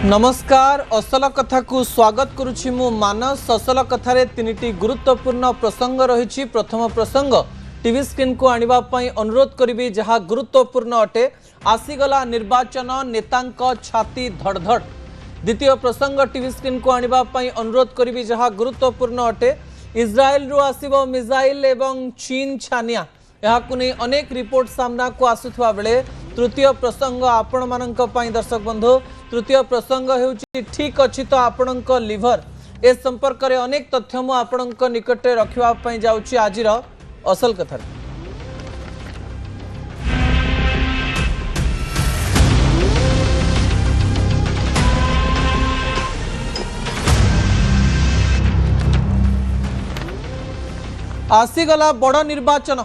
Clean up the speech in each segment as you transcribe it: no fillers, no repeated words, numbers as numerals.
नमस्कार असल कथा को स्वागत करुछि मु मानस असल कथारे तीनिटी गुरुत्वपूर्ण प्रसंग रही। प्रथम प्रसंग टीवी स्क्रीन को आनिबा पई अनुरोध करिबी जहा गुरुत्वपूर्ण अटे आसीगला निर्वाचन नेतांक छाती धड़धड़। द्वितीय प्रसंग टीवी स्क्रीन को आनिबा पई अनुरोध करिबी जहा गुरुत्वपूर्ण अटे इज्राएल रु आसीबो मिसाइल एवं चीन छानिया यहाकु नै अनेक रिपोर्ट सामना को आसुथवा बेले तृतीय प्रसंग आपण मानक पई दर्शक बंधु तृतीय प्रसंग हेउची ठीक अछि तो आपणक लिवर ए संपर्क रे अनेक तथ्य मु आपणक निकटे रखिबा पई जाउची आजिर असल कथा। आसीगला बड़ निर्वाचन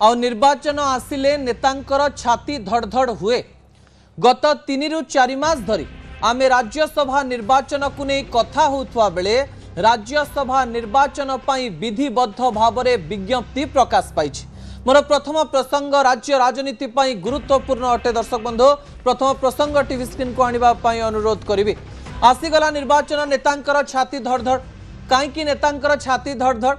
आ निर्वाचन आसिले नेतांकर छाती धड़धड़ हुए। गत 3 रु 4 मास धरी आमे राज्यसभा निर्वाचन को नहीं कथा होउथवा बेले राज्यसभा निर्वाचन पाई विधिबद्ध भावरे विज्ञप्ति प्रकाश पाइछि। मोर प्रथम प्रसंग राज्य राजनीति पाई गुरुत्वपूर्ण अटे। दर्शक बंधु प्रथम प्रसंग टीवी स्क्रीन को आनिबा पाई अनुरोध करिबी। आसीगला निर्वाचन नेतांकर छाती धड़धड़। काईकि नेतांकर छाती धड़धड़?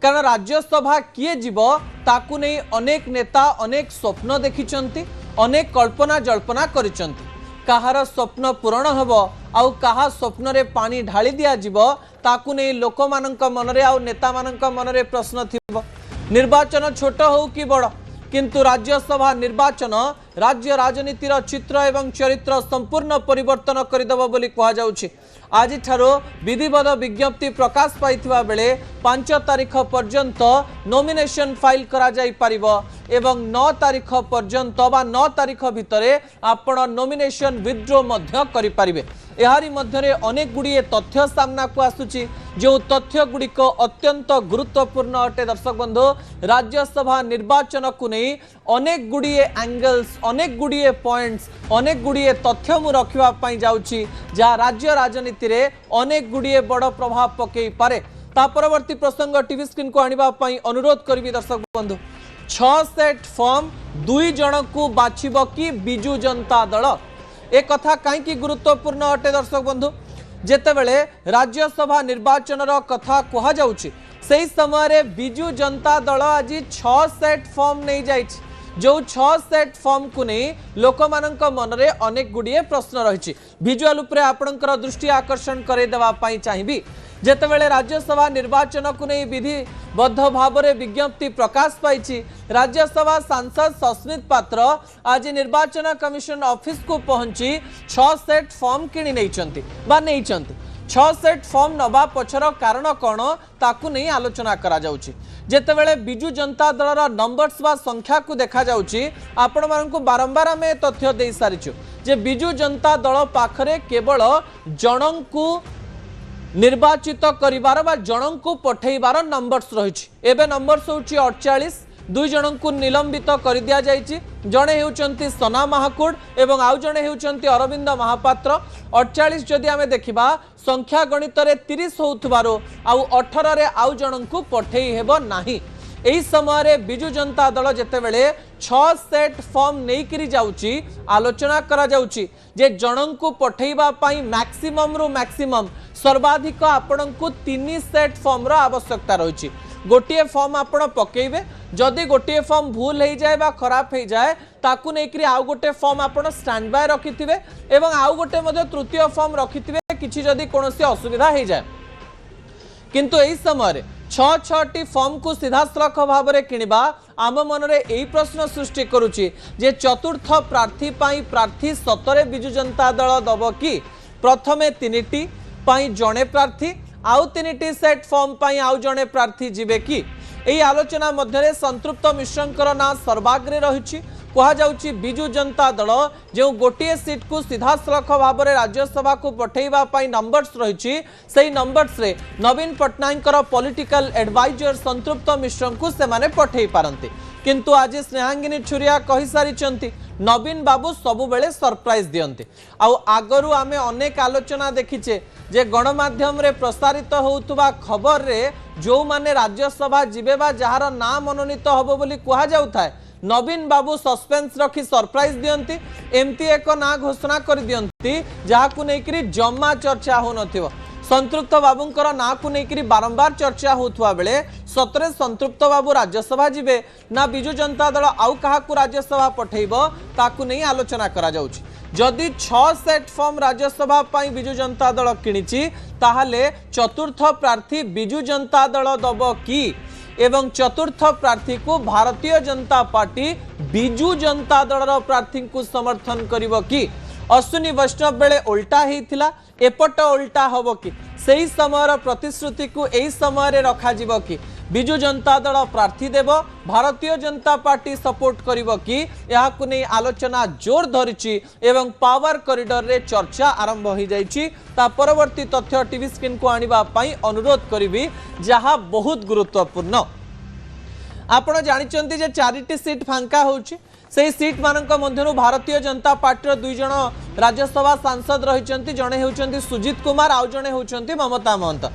कारण राज्यसभा किए जीव ताकू नहीं अनेक नेता अनेक स्वप्न देखिचंती, अनेक कल्पना जल्पना करिचंती। कहार स्वप्न पूरण हेब आउ कहा स्वप्न रे पानी ढाली दिया जीव ताकू नहीं लोक मानक मनरे आउ नेता मानक मनरे प्रश्न थिबो। निर्वाचन छोट हो कि बड़ किंतु राज्यसभा निर्वाचन राज्य राजनीतिर चित्र एवं चरित्र संपूर्ण परिवर्तन करदेव बोली कहा जाउछि। आज ठारो विधिवद्ध विज्ञप्ति प्रकाश पाइथिबा बेले 5 तारिख पर्यंत नॉमिनेशन फाइल करा जाई परिबो एवं 9 तारिख पर्यंत बा 9 तारिख भितरे आपण नॉमिनेशन विथड्रॉ मध्य करि परिबे। एहारी मध्यरे अनेक गुड़िए तथ्य सामना को आसुची जो तथ्य गुड़िक अत्यंत गुरुत्वपूर्ण अटे। दर्शक बंधु राज्यसभा निर्वाचन को नहीं अनेक गुड़िए एंगल्स अनेक गुड़िए पॉइंट्स अनेक गुड़िए तथ्य मु रखिबा पई जाउची जहा राज्य राजनीति रे अनेक गुड़िए बड़ प्रभाव पकई पारे। ता परवर्ती प्रसंग टीवी स्क्रीन को आनिबा पई अनुरोध करबी। दर्शक बंधु 6 सेट फॉर्म 2 जन को बाछिबो कि बिजू जनता दल ए कथा कहीं गुरुत्वपूर्ण अटे। दर्शक बंधु जेतेबेले राज्यसभा निर्वाचन कथा कहा जाउछि सेही समय बिजू जनता दल आज 6 सेट फॉर्म नहीं जाइछि। जो 6 सेट फॉर्म को नहीं लोक मानक मनरे अनेक गुड़िए प्रश्न रही। भिजुआल उपरे आपणकर दृष्टि आकर्षण करे देवा पई चाहिबी। जेतेबेले राज्यसभा निर्वाचन को नहीं विधिबद्ध भावरे विज्ञप्ति प्रकाश पाइछि राज्यसभा सांसद सस्मित पात्र आज निर्वाचन कमिशन ऑफिस को पहुंची 6 सेट फॉर्म किणी नैचंती बा नैचंती। 6 सेट फॉर्म नबा पछर कारण कौन ताकू नहीं आलोचना करा जाउछि। जेतेबेले बिजू जनता दलर नंबर्स बा संख्या को देखा जाउछि आपण मानकु बारंबार आमे तथ्य देई सारिछु जे बिजू जनता दल पाखरे केवल जनंकु निर्वाचित करिवार बा जनंकु पठेइबार नंबर्स रहिछि। एबे नंबर्स होछि 48 2 जन को निलंबित कर दिया जाइछि। जड़े हेउचंती सना महाकुड़ एवं आउ जड़े हेउचंती अरविंद महापात्र। 48 जदि आमे देखिबा संख्या गणित रे 30 होउथबारो आउ 18 रे आउ जन को पठेई हेबो नाही। एही समय रे बिजू जनता दल जेतेबेले 6 सेट फॉर्म नहीं करी जाउची आलोचना करा जाउची जे जनन को पठेइबा पई मैक्सिमम रु मैक्सिमम सर्वाधिक आपन को 3 सेट फॉर्म रो आवश्यकता रहिछि। गोटे फॉर्म आपण पकेइबे जदि गोटे फॉर्म भूल हो जाए बा खराब हो जाए ताकू नहीं आउ गोटे फॉर्म आपण स्टैंड बाय रखिथिबे एवं आउ गोटे मध्ये तृतीय फॉर्म रखिथिबे किछि जदि कोनोसी असुविधा हो जाए। किंतु एही समय 6-6टी फॉर्म को सीधासलख भाव में किणवा आम मनरे यही प्रश्न सृष्टि करुछि जे चतुर्थ प्रार्थी पाई प्रार्थी सतरे बिजू जनता दल दब कि प्रथमे 3टी पाई जणे प्रार्थी आउ 3टी सेट फॉर्म पाई आउ जणे प्रार्थी जिबे कि एही आलोचना मध्यरे संतृप्त मिश्रंकर ना सर्वाग्रे रहिछि। कहा जाउछि बिजू जनता दल जो गोटे सीट को सीधासलख भाव में राज्यसभा को पठेइबा पाई नंबर्स रहिछि सेही नंबर्स रे नवीन पट्टनायकर पॉलिटिकल एडवाइजर संतृप्त मिश्र को से माने पठेई पारंती। किंतु आज स्नेहांगिनी छुरिया कहि सारिचंती नवीन बाबू सबु बेले सरप्राइज दियंती। आउ आगरु आमे अनेक आलोचना देखिचे जे गणमाध्यम रे प्रसारित होउतबा खबर रे जो माने राज्यसभा जिबे बा जहार नाम मनोनीत हबो बोली कहा जाउथाय नवीन बाबू सस्पेंस रखी सरप्राइज दियंती एमती एक ना घोषणा कर दियंती जहाकू नेकरी जम्मा चर्चा हो नथिवो संतृप्त बाबूंकर ना को लेकर बारंबार चर्चा होता बेले सतरे संतृप्त बाबू राज्यसभा जीवे ना बिजु जनता दल आउ काहाकू राज्यसभा पठेइबो ताकू नहीं आलोचना करा जाउछि। जदि 6 सेट फॉर्म राज्यसभा पाई बिजु जनता दल किणिछि ताहाले चतुर्थ प्रार्थी बिजु जनता दल दब कि एवं चतुर्थ प्रार्थी को भारतीय जनता पार्टी बिजु जनता दल प्रार्थी को समर्थन करिवो कि अश्विनी वैष्णव बेले उल्टा होता एपट उल्टा हम कि सही समय प्रतिश्रुति को यही समय रखा जीव कि बिजु जनता दल प्रार्थी देव भारतीय जनता पार्टी सपोर्ट करिवो कि याकु नै आलोचना जोर धरिछि एवं पावर कॉरिडोर रे चर्चा आरंभ हो जाइछि। ता परवर्ती तथ्य टीवी स्क्रीन को आनिबा पई अनुरोध करिवि जहा बहुत गुरुत्वपूर्ण। आपण जानिचंती जे 4टी सीट फांका होउछि से सीट मानक मध्यरु भारतीय जनता पार्टी दुई जन राज्यसभा सांसद रहिचंती जणे होउचंती सुजीत कुमार आउ जणे होउचंती ममता महंत।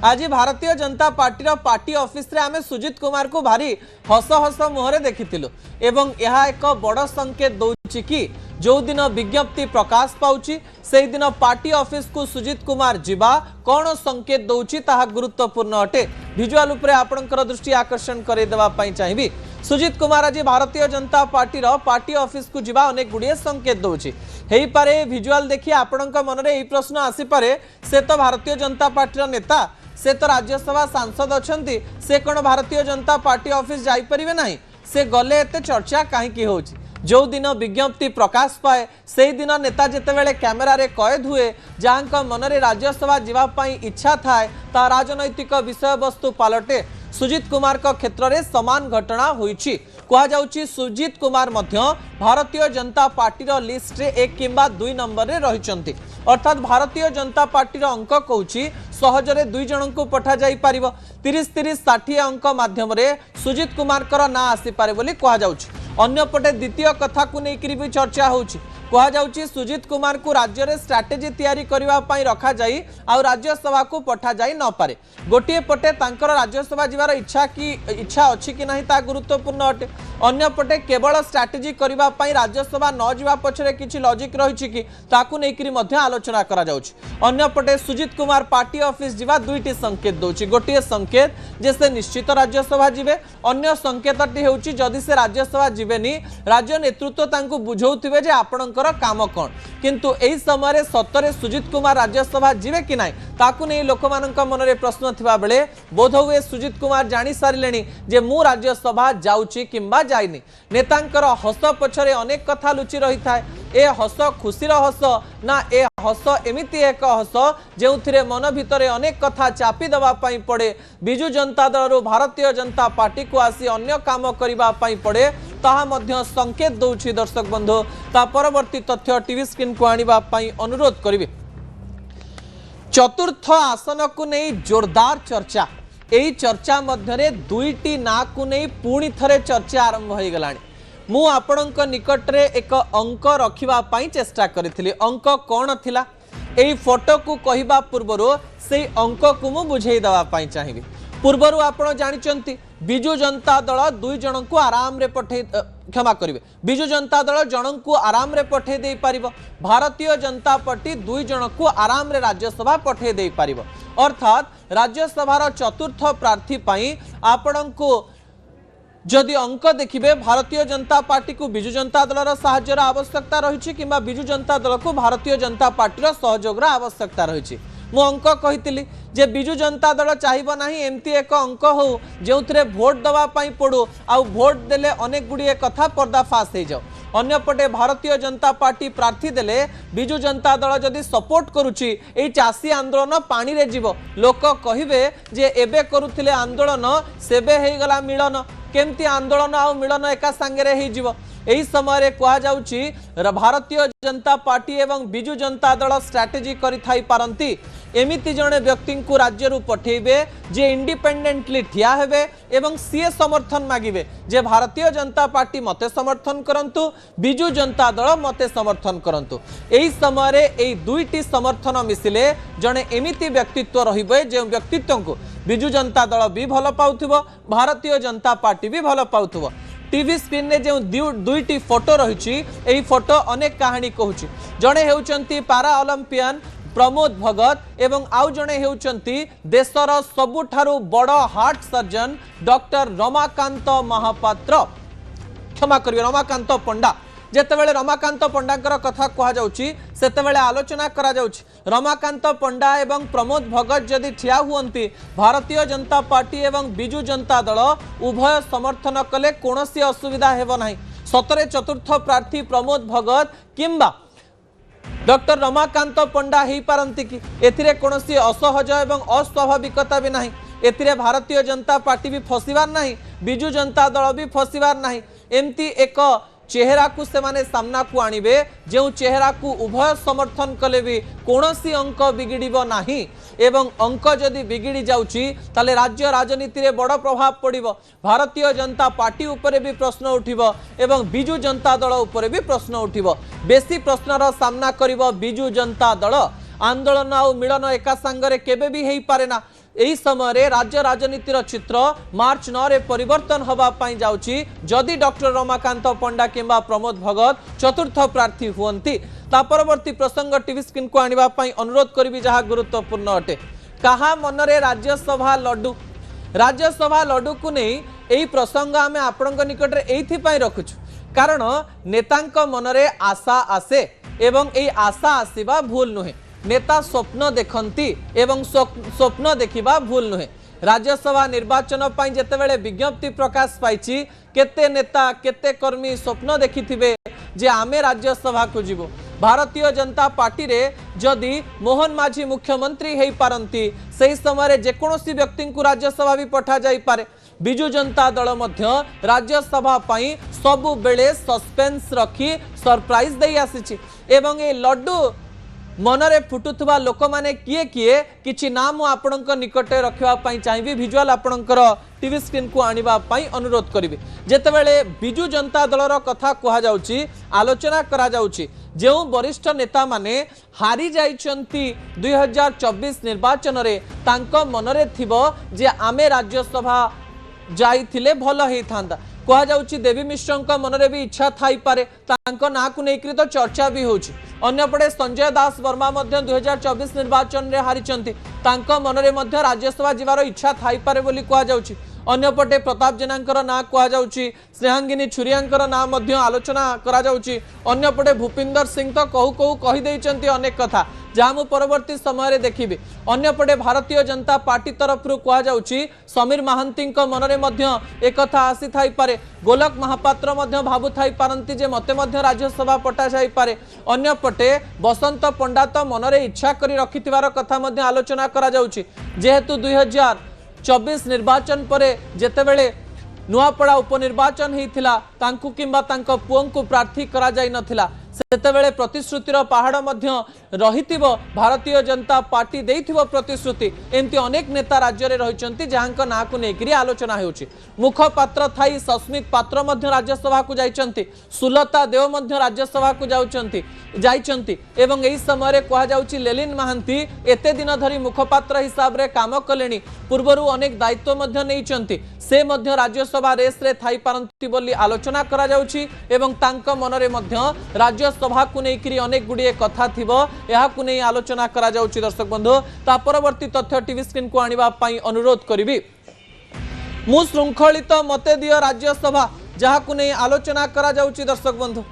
आज Bharatiya Janata party party office रे आमे सुजीत कुमार को भारी हस हस मुहरे देखिथिलु एवं यह एक बड़ संकेत दउछि कि जो दिन विज्ञप्ति प्रकाश पाउछि से दिन पार्टी ऑफिस को सुजीत कुमार जीवा कौन संकेत दउछि ताहा गुरुत्वपूर्ण अटे। विजुअल उपरे आपणकर दृष्टि आकर्षण करे देबा पई चाहिबी। सुजीत कुमार आज Bharatiya Janata party party office को जीवा अनेक गुड़िए संकेत दउछि हेई पारे। विजुअल देखि आपणक मन रे एई प्रश्न आसी पारे से तो भारतीय जनता पार्टी नेता से तो राज्यसभा सांसद अछंती से कोन भारतीय जनता पार्टी ऑफिस जाई परिबे नाही से गले एते चर्चा काहे होछि। जो दिन विज्ञप्ति प्रकाश पाए से दिन नेता जितेबाला कैमेरा रे कैद हुए जहाँ मनरे राज्यसभा जीवाई इच्छा थाए ता राजनैतिक विषय वस्तु पलटे। सुजीत कुमार का क्षेत्र में समान घटना होईछि। कहुछि सुजीत कुमार मध्य भारतीय जनता पार्टी लिस्ट रे 1 किंबा 2 नंबर रे रहिचंती अर्थात भारतीय जनता पार्टी अंक कहूछि सहजरे 2 जन को पठा जाई पारिबो 30-30-60 अंक माध्यम रे सुजीत कुमार कर ना आसी पारे बोली कहुछि। अन्यपटे द्वितीय कथा को लेकर भी चर्चा होछि। कहुछि सुजीत कुमार को राज्य रे स्ट्राटेजी तैयारी करबा पई रखा जाई आ राज्यसभा को पठा जाई न पारे। गोटे पटे तांकर राज्यसभा जीवार इच्छा अछि कि नहीं ता गुरुत्वपूर्ण अटे। अन्यपटे केवल स्ट्राटेजी करबा पई राज्यसभा न जीवा पछरे किछि लॉजिक रहिछि कि ताकू नेकरी मध्य आलोचना करा जाउछि। अन्यपटे सुजीत कुमार पार्टी ऑफिस जीवा दुईटी संकेत दोछि। गोटे संकेत जे से निश्चित राज्यसभा जीवे अन्य संकेतटी हेउछि जदि से राज्यसभा जीवेनी राज्य नेतृत्व तांकू बुझौथिबे जे आपणकर काम कोन किंतु एही समय सतरे सुजीत कुमार राज्यसभा जीवे कि नाही ताकू नै लोकमानक मनरे प्रश्न थिबा बेले बोध हुए सुजीत कुमार जानि सारिलेनी जे मु राज्यसभा जाउछि किंबा जाइनी। नेतांकर हस पछरे अनेक कथा लुचि रही थाए। ए हस खुशीर हस ना ए हस एमिति एक हस जो मन भितर अनेक कथा चापी देवा पड़े। बिजु जनता दल भारतीय जनता पार्टी को आसी अन्य काम करने पड़े ताहा मध्य संकेत दौछि। दर्शक बंधु ता परवर्ती तथ्य टीवी स्क्रीन को आनिबा पई अनुरोध करिवे। चतुर्थ आसन को नहीं जोरदार चर्चा एई चर्चा मध्यरे दुईटी ना को नहीं पुणी थरे चर्चा आरंभ हो गलानी। मु आपणक निकट रे एक अंक रखिबा पई चेष्टा करिथिली। अंक कोन थिला एई फोटो को कहिबा पूर्वरो से अंक को मु बुझेई दवा पई चाहिबी। पूर्वरु आपण जानिचंती बिजु जनता दल 2 जन को आराम रे पठे क्षमा करिवे बिजु जनता दल जन को आराम रे पठे दे पारिबो। भारतीय जनता पार्टी 2 जन को आराम रे राज्यसभा पठे दे पारिबो। अर्थात राज्यसभार चतुर्थ प्रार्थी पई आपण को जदि अंक देखिबे भारतीय जनता पार्टी को बिजु जनता दलर साहाय्यर आवश्यकता रही कि बिजु जनता दल को भारतीय जनता पार्टी सहयोग आवश्यकता रही। मु अंक कही जे बिजु जनता दल चाहिए ना एमती एक अंक हो जो भोट दवा पड़ू आउ भोट देले अनेक गुड़िए कथा पर्दाफाश हो जाओ। अन्यपटे भारतीय जनता पार्टी प्रार्थी देले बिजु जनता दल जदि सपोर्ट करुच्ची ए चाषी आंदोलन पानी रे जीवो लोक कहिबे जे एबे करुथिले आंदोलन सेबे हे गला मिलन केमती आंदोलन आउ मिलन एका संगे हे जीवो। एही समय कहुछि भारतीय जनता पार्टी एवं बिजु जनता दल स्ट्राटेजी करि पारंती एमिति जने व्यक्ति को राज्य पठेबे जे इंडिपेंडेंटली ठिया हेबे एवं सीए समर्थन मागिबे जे भारतीय जनता पार्टी मते समर्थन करंतु बिजु जनता दल मते समर्थन करंतु। एही समय एही दुईटी समर्थन मिसिले जने एमिति व्यक्तित्व रहिबे जे व्यक्तित्व को बिजु जनता दल भी भल पाउथिबो भारतीय जनता पार्टी भी भल पाउथिबो। टीवी स्क्रीन में जो दुईटी फोटो रही यही फोटो अनेक कहानी कहूँ। जड़े होउचंती पारा ओलंपियन प्रमोद भगत एवं आउ जड़े होउचंती देशर सबुठारु बड़ heart surgeon doctor Ramakant Mahapatra, क्षमा करिवे रमाकांत पंडा। जेतेबेले रमाकांत पंडांकर कथा कहा जाउची सेतेबेले आलोचना करा जाउची रमाकांत पंडा एवं प्रमोद भगत जदि ठिया हुअंती भारतीय जनता पार्टी एवं बिजु जनता दल उभय समर्थन कले कोनोसी असुविधा हेबो नाही। सतरे चतुर्थ प्रार्थी प्रमोद भगत किंबा डॉक्टर रमाकांत पंडा ही पारंती कि एथिरे कोनोसी असहज एवं अस्वाभाविकता भी नाही। एथिरे भारतीय जनता पार्टी भी फसिबार नाही, बिजु जनता दल भी फसिबार नाही। एमती एक चेहरा को से माने सामना को आनिबे जो चेहरा को उभय समर्थन कले भी कोनोसी अंक बिगिड़िबो नाही एवं अंक जदि बिगिड़ी जाउची ताले राज्य राजनीति रे बड़ प्रभाव पड़िबो। भारतीय जनता पार्टी उपरे भी प्रश्न उठिबो एवं बिजु जनता दल उपरे भी प्रश्न उठिबो। बेसी प्रश्नर सामना करिबो बिजु जनता दल। आंदोलन आ मिलन एका संगरे केबे भी हेई पारे ना। एही समय रे राज्य राजनीतिर चित्र मार्च 9 रे परिवर्तन हवा पाई जाउची जदि डॉक्टर रमाकांत पंडा किंबा प्रमोद भगत चतुर्थ प्रार्थी हुअंती। ता परवर्ती प्रसंग टीवी स्क्रीन को आनिबा पाई अनुरोध करिबी जहा गुरुत्वपूर्ण अटे। कहा मनरे राज्यसभा लड्डू, राज्यसभा लड्डू को नहीं एही प्रसंग आमे आपनक निकट रे एथि पाई रखुछु कारण नेतांक मनरे आशा आसे एवं एही आशा आसीबा भूल नुहे। नेता स्वप्न देखती एवं स्वप्न देखिबा भूल नुहे। राज्यसभा निर्वाचन पाई जेतेबेले विज्ञप्ति प्रकाश पाइछि केते नेता केते कर्मी स्वप्न देखिथिबे जे आमे राज्यसभा को जीवो। भारतीय जनता पार्टी रे जदि मोहन माझी मुख्यमंत्री हेई पारंती सही समय जेकोसी व्यक्ति को राज्यसभा भी पठा जाई पारे। बिजु जनता दल मध्य राज्यसभा पाई सबु बेले सस्पेंस रखी सरप्राइज देई आसीछि एवं ए लड्डू मनरे फुटुथुवा लोक माने किए किए किछि नाम आपणक निकटे रखिबा पई चाहिबी। विजुअल आपणकर टीवी स्क्रीन को आनिबा पई अनुरोध करिवे। जेतेबेले बिजु जनता दलर कथा कहा जाउची आलोचना करा जाउची जो वरिष्ठ नेता माने हारी जाइछंती 2024 निर्वाचन रे तांको मनरे थिबो जे आमे राज्यसभा जाइथिले भलो हेई थांदा। कहा जाउची देवी मिश्र मनरे भी इच्छा थाई पारे तांको ना को नेकरी तो चर्चा भी होची। अन्यपटे संजय दास वर्मा मध्य 2024 निर्वाचन रे हारिचंती तांको मनरे मध्य राज्यसभा जीवार इच्छा थाई पारे बोली कहा जाउची। अन्यपटे प्रताप जेनांकर ना कहा जाउची, स्नेहांगिनी छुरियांकर ना मध्य आलोचना करा जाउची। अन्यपटे भूपिंदर सिंह तो कहू कहू कहि देइचंती अनेक कथा जहाँ मु परवर्ती समय देखिबे। अन्यपटे भारतीय जनता पार्टी तरफ कहा जाउची समीर महांती मनरे मध्य एक कथा आसी थाई पारे। गोलक महापात्र मध्य भाबु थाई पारंती जे मते मध्य राज्यसभा पटा जाई पारे। अन्यपटे बसंत पंडा तो मनरे इच्छा करी रखिथिबार कथा मध्य आलोचना करा जाउची जेहेतु 2024 निर्वाचन परे जेतेबेले नुआपड़ा उपनिर्वाचन होता तांकु किंबा तांको पुओंकु प्रार्थी करा जाई नथिला सेतेबेले प्रतिश्रुतिर पहाड़ मध्य रहिथिबो। भारतीय जनता पार्टी देइथिबो प्रतिश्रुति एमती अनेक नेता राज्य रे रहिचंती जहांक ना को नेकरी आलोचना हेउची। मुखपात्र थाई सस्मित पात्र मध्य राज्यसभा को जाइचंती, सुलता देव मध्य राज्यसभा को जाइचंती एवं एही समय रे कहा जाउची लेलिन महांती एते दिन धरी मुखपात्र हिसाब रे काम कलेनी पूर्वरु अनेक दायित्व मध्य नैचंती से मध्य राज्यसभा रेस रे थाई पारंती बोली आलोचना करा जाउची एवं तांक मनरे मध्य राज्यसभा को नेकरी अनेक गुड़िए कथा थिबो यहा को नै आलोचना करा जाउची। दर्शक बंधु ता परवर्ती तथ्य टीवी स्क्रीन को आनिबा पई अनुरोध करिवि। मु श्रृंखलित मते दियो राज्यसभा जहा को नै आलोचना करा जाउची। दर्शक बंधु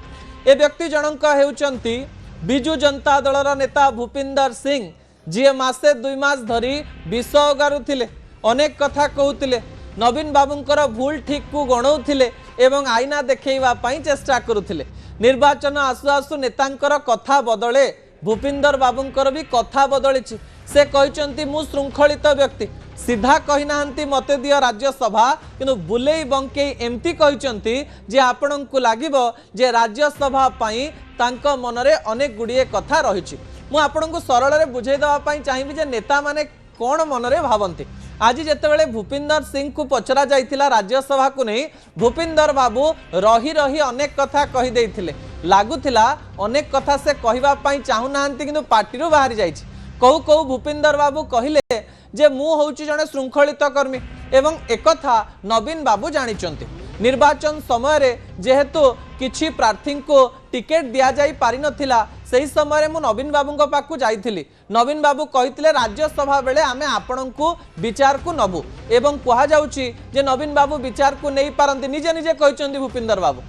ए व्यक्ति जनक हेउचंती बिजु जनता दलर नेता भूपिंदर सिंह जी मासे 2 मास धरी विष उगारुथिले अनेक कथा कहउथिले नवीन बाबूंकर भूल ठीक को गणौथिले एवं आईना देखैबा पई चेष्टा करुथिले। निर्वाचन आसु आसु नेतांकर कथा बदले भूपिंदर बाबूंकर भी कथा बदली से कहते मु श्रृंखलित व्यक्ति सीधा कही नाहंती मते दियो राज्यसभा किंतु बुलेई बंकेई एमती कहते जे आपण को लागिबो जे राज्यसभा पाई तांको मनरे अनेक गुड़िए कथा रही। मु आपण को सरल रे बुझाई देबा पई चाहिबी जे नेता माने कोन मनरे भावंती। आज जितेबाला भूपिंदर सिंह को पचरा जाइथिला राज्यसभा को नहीं भूपिंदर बाबू रही रही अनेक कथा कही देइथिले लागुथिला अनेक कथा से कहबा पई चाहू नाहंती किंतु पार्टी रो बाहरी जाइछि। कहू कहू भूपिंदर बाबू कहिले जे मु होउची जने श्रृंखलित कर्मी एवं एकथा नवीन बाबू जानिचंती निर्वाचन समय रे जेहेतु किछि प्रार्थी को टिकेट दिया जाई पारि नथिला सही समय मु नवीन बाबू पाखु जाइथिली नवीन बाबू कहिथिले राज्यसभा बेले आमे आपणंकु विचार को नबु एवं कहा जाउची जे नवीन बाबू विचार को नहीं पारंती निजे निजे कहिचंदी भूपिंदर बाबू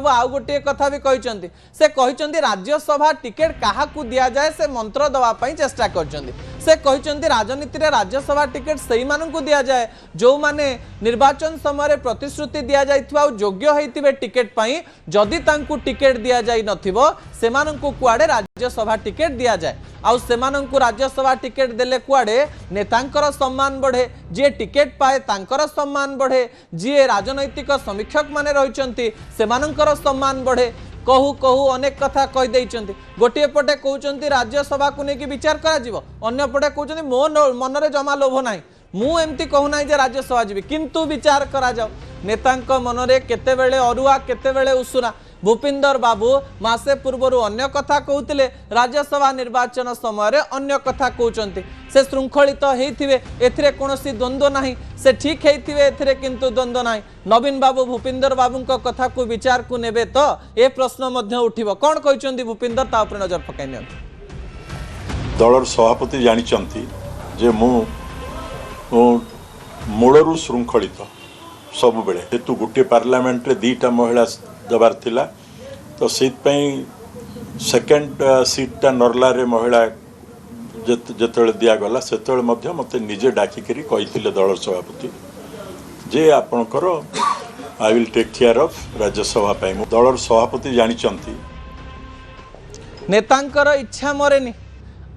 आउ गोटे कथा भी कहिचंदी से कहिचंदी राज्यसभा टिकेट काहाकू दिया जाए से मंत्र दवा पई चेष्टा करचंदी से कहिचंदी राजनीति रे राज्यसभा टिकेट सही माननकू दिया जाए जो माने निर्वाचन समय रे प्रतिश्रुति दिया जाइथवा योग्य हेतिबे टिकेट पई जदि तांकू टिकेट दिया जाई नथिबो सेमाननकू कुआडे राज्यसभा टिकेट दिया जाए आउ सेमाननकू राज्यसभा टिकेट देले कुआडे नेतांकर सम्मान बढ़े जे टिकेट पाए तांकर सम्मान बढ़े जे राजनैतिक समीक्षक माने रहिचंती सेमानंकर सम्मान बढ़े कहू कहू अनेक कथा कहि दैचंती गोटे पटे कहउचंती राज्यसभा को नेकी विचार करा जिवो अन्य पटे कहउचंती मो मन रे जमा लोभ नाही मु एमती कहू नाही जे राज्यसभा जीवी किंतु विचार करा जाओ नेतांक मन रे केते बेले अरुआ केते बेले उसुना भूपिंदर बाबू मासे पूर्वरु अन्य कथा कहउतिले राज्यसभा निर्वाचन समय रे अन्य कथा कहउचंती से श्रृंखलित हेइथिबे एथिरे कोनोसी द्वंद्व नाही से ठीक हेइथिबे एथिरे किंतु द्वंद्व नाही नवीन बाबू भूपिंदर बाबूंको कथा को विचार को नेबे तो ए प्रश्न मध्य उठिबो कोन कहउचंती भूपिंदर ता ऊपर नजर पकाइ नियंत दलर सभापति जानिचंती जे मु मूलरू श्रृंखलित सब बेले हेतु गोटे पार्लियामेंट रे दीटा महिला दबार थिला तो सेकेंड सीटा नरला रे महिला जेतले दिया गला सेतले मध्य मते निजे डाकी करी कहिथिले दलर सभापति जे आपनकर I will take care of Rajya Sabha पई दलर सभापति जानिचंती नेतांकर इच्छा मरेनी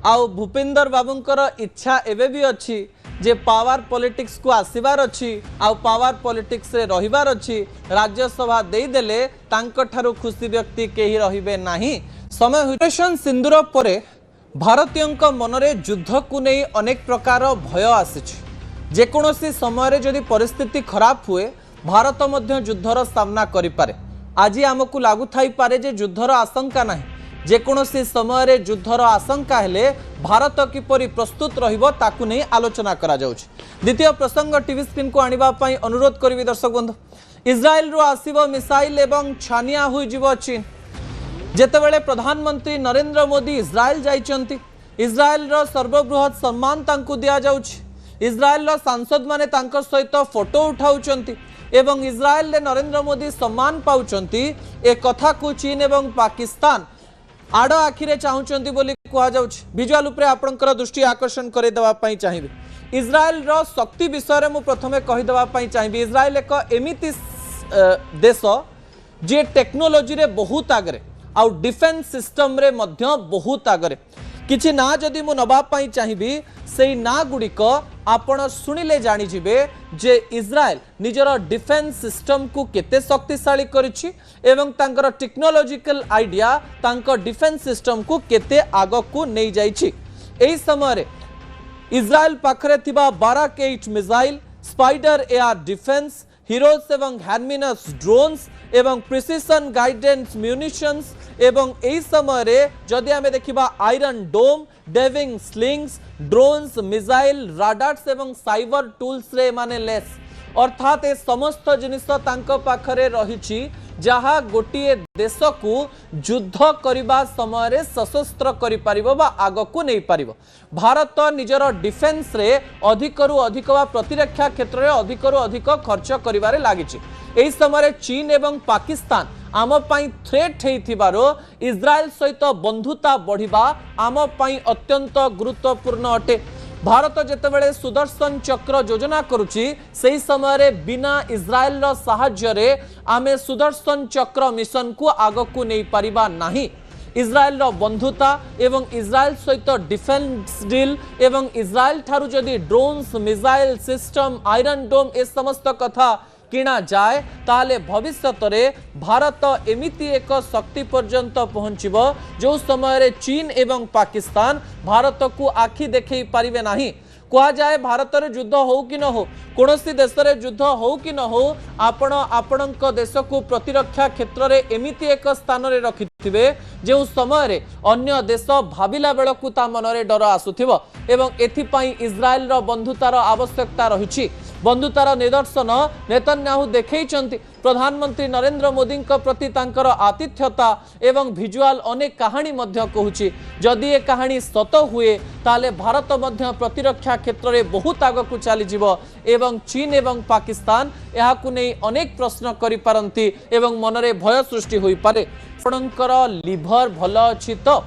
आउ भूपिंदर बाबूंकर इच्छा एबे भी अछि जे पावर पॉलिटिक्स को आसीबार अछि आउ पावर पॉलिटिक्स रे रहिबार अछि राज्यसभा देई देले तांक ठारू खुशी व्यक्ति केही रहिबे नाही समय ऑपरेशन सिंदूर परे भारतीयंक मनरे युद्ध को नहीं अनेक प्रकार भय आसिछि जे कोनोसी समय रे जदि परिस्थिति खराब हुए भारत मध्य युद्धर सामना करि पारे आज हमकु लागु थाई पारे जे युद्धर आशंका नाही जेकोसी समय रे युद्धर आशंका हेले भारत किपरि प्रस्तुत रहिबो ताकु नहीं आलोचना करा जाउछ द्वितीय प्रसंग टीवी स्क्रीन को आनिबा पई अनुरोध करिवि दर्शक बंधु इस्राएल रो आसीबो मिसाइल एवं छानिया होई जिवो चीन जेतेबेले प्रधानमंत्री नरेंद्र मोदी इस्राएल जाइचंती इस्राएल रो सर्वबृहत सम्मान तांकु दिया जाउछ इस्राएल रो सांसद माने तांकर सहित फोटो उठाउचंती एवं इस्राएल रे नरेंद्र मोदी सम्मान पाउचंती ए कथा को चीन एवं पाकिस्तान आड़ आखिरे चाहूचंती बोली कहा जाउछ विजुअल उपरे आपनकर दृष्टि आकर्षण करे दवा पई चाहिबे इस्राएल रो शक्ति विषय रे मु प्रथमे कहि दवा पई चाहिबे इस्राएल एक एमिति देश जे टेक्नोलॉजी रे बहुत आगरे आउ डिफेंस सिस्टम रे मध्य बहुत आगरे किछि ना जदि मु नबा पई चाहिबी सेई ना गुडिक आपण सुनिले जानि जिबे जे इस्राएल निजर डिफेंस सिस्टम को केते शक्तिशाली करिछि एवं तांकर टेक्नोलॉजिकल आइडिया तांकर डिफेंस सिस्टम को केते आगो को नै जाइछि एई समय रे इस्राएल पाखरे थिबा 12K missile spider air defence heroes एवं हैंडमिनस ड्रोन्स एवं प्रिसिशन गाइडेंस म्यूनिशंस एवं एई समय रे जदि आमे देखिबा आयरन डोम डेविंग स्लिंग्स ड्रोन्स मिसाइल राडार्स एवं साइबर टूल्स रे माने लेस अर्थात ए समस्त जिनिस तांको पाखरे रहिछि जहा गोटिए देश को युद्ध करबा समय रे सशस्त्र करि परिबो बा आगो को नै परिबो भारत निजर डिफेंस रे अधिकरु अधिक बा प्रतिरक्षा क्षेत्र रे अधिकरु अधिक खर्च करिबारे लागिछि एई समय रे चीन एवं पाकिस्तान आम पई थ्रेट हेइथिबारो इस्राएल सहित बंधुता बढ़िबा आम पई अत्यंत गुरुत्वपूर्ण अटे भारत जेतेबेले सुदर्शन चक्र योजना करुछि सेही समय रे बिना इस्राएल रो सहाय्य रे आमे सुदर्शन चक्र मिशन को आगो को नै परिबा नाही इस्राएल रो बंधुता एवं इस्राएल सहित डिफेंस डील एवं इस्राएल ठारू जदि ड्रोन्स मिसाइल सिस्टम आयरन डोम ए समस्त कथा किना जाए ताले भविष्यत रे भारत एमिति एक शक्ति पर्यंत पहुंचीबो जो समय रे चीन एवं पाकिस्तान भारत को आखि देखै पारिबे नाही कहा जाए भारत रे युद्ध हो कि न हो कोनोसी देश रे युद्ध हो कि न हो आपण आपणक देश को प्रतिरक्षा क्षेत्र रे एमिति एक स्थान रे रखि पारुथिबे जो समय रे अन्य देश भाबिला बेलकु ता मनरे डर आसुथिबो एवं एथिपाई इज्राएल रो बंधुतार आवश्यकता रहिछि। बंधुतार निदर्शन नेतन्याहू देखैचंती। प्रधानमंत्री नरेंद्र मोदी प्रति तांकर आतिथ्यता एवं भिजुआल अनेक कहानी मध्य कहूछि। जदि ए कहानी सत हुए ताले भारत मध्य प्रतिरक्षा क्षेत्र में बहुत आगकू चली जिवो एवं चीन एवं पाकिस्तान याकू नै अनेक प्रश्न करि पारंती एवं मनरे भय सृष्टि होई पारे। आपणकर लिभर भल अछि तो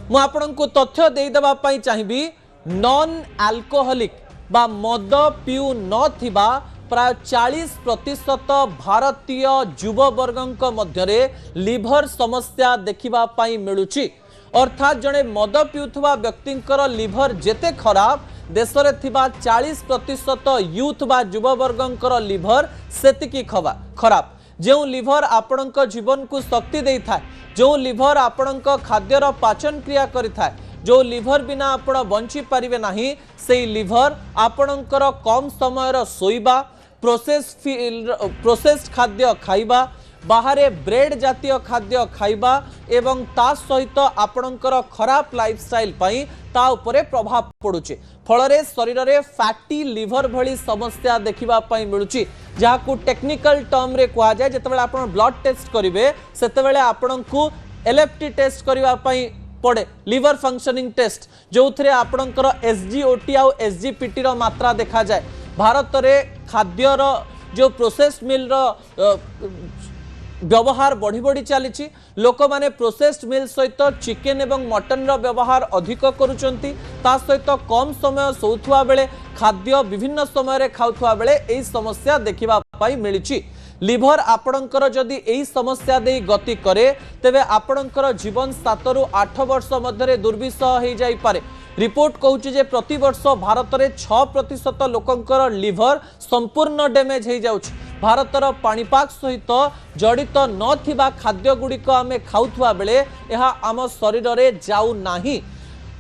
मु आपणको तथ्य देई देबा पई चाहिबी। नॉन अल्कोहलिक बा मद पिउ नथिबा प्राय 40% भारतीय युववर्गक मध्यरे लिभर समस्या देखिबा पाई मिलुची। अर्थात जड़े मद पिउथुवा व्यक्तिंकर लिभर जेते खराब देश रे थिबा 40% यूथ बा युववर्गंकर लिभर सेतिकी खराब। जो लिभर आपणक जीवन को शक्ति देई थाए, जो लिभर आपणक खाद्यर पाचन क्रिया करि थाए, जो लिभर बिना आपण बंची पारिबे नाही, से लिभर आपणकर कम समय सोइबा, प्रोसेस्ड खाद्य खाइबा, बाहरे ब्रेड जातीय खाद्य खाइबा एवं ता सहित आपणकर खराब लाइफस्टाइल पई ता उपरे प्रभाव पड़ुचे। फलरे शरीर रे फैटी लिभर भली समस्या देखिबा पई मिलुची, जाकू टेक्निकल टर्म रे कहा जाय। जेतेबेले आपण ब्लड टेस्ट करिवे सेतेबेले आपणकू एलएफटी टेस्ट करिबा पई पड़े, लिवर फंक्शनिंग टेस्ट, जो थे आपणकर एसजीओटी आउ एसजीपीटी रो मात्रा देखा जाए। भारत रे खाद्यर जो प्रोसेस्ड मिल रो व्यवहार बढ़ी बढ़ी चली। लोक माने प्रोसेस्ड मिल सहित चिकेन एवं मटन रो व्यवहार अधिक करुचंती। ता सहित कम समय सोउथुआ बेले खाद्य विभिन्न समय रे खाउथुआ बेले एई समस्या देखिबा पाई मिलिची। लिभर आपणकर जदि एई समस्या दे गति करे तेबे आपणकर जीवन 7 रु 8 वर्ष मध्य दुर्विषह हो जाई पारे। रिपोर्ट कहूची जे प्रति वर्ष भारत में 6% लोकंकर लिभर संपूर्ण डैमेज हो जाउछि। भारतर पाणीपाग सहित जड़ित नथिबा खाद्य गुड़िक आमे खाउथुआ बेले एहा आम शरीर रे जाउ नाही।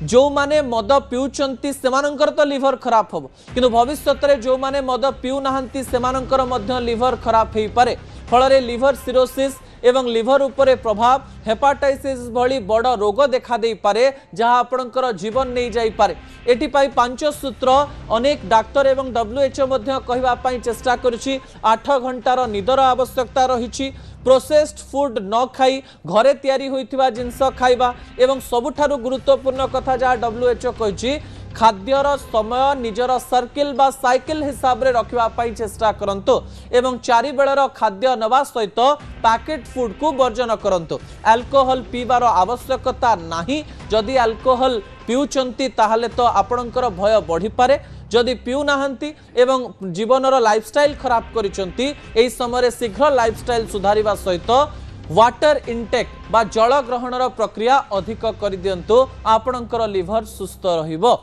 जो माने मद पिउचंती सेमानंकर तो लिभर खराब हबो, किंतु भविष्यत रे जो माने मद पिउ नाहंती सेमानंकर मध्य लिभर खराब हेई पारे। फलरे लिभर सिरोसिस एवं लिभर उपरे प्रभाव हेपाटाइटिस भली बड़ रोग देखा दे पारे, जहां आपणकर जीवन नहीं जाई पारे। एटी पाई 5 सूत्र अनेक डाक्टर एवं WHO मध्य कहबा पाई चेष्टा करिछि। 8 घंटार निदर आवश्यकता रहिछि। प्रोसेस्ड फूड न खाई घरे तैयारी होइथिबा जिंस खाइबा एवं सबुठारु गुरुत्वपूर्ण कथा जहाँ WHO कहिछि खाद्यर समय निजर सर्किल बा साइकिल हिसाब रे रखिबा पाई चेष्टा करंतु एवं 4 बेलर खाद्य नवा सहित पैकेट फूड को वर्जन करंतु। अल्कोहल पीबार आवश्यकता नाही। जदि अल्कोहल पिउचंती ताहले तो आपणकर भय बढ़ी पारे। जदि पिउ नाहंती एवं जीवनर लाइफस्टाइल खराब करिसंती एई समय शीघ्र लाइफस्टाइल सुधारिबा सहित वाटर इनटेक बा जल ग्रहणर प्रक्रिया अधिक कर दियंतु। आपणकर लिभर सुस्थ रहिबो।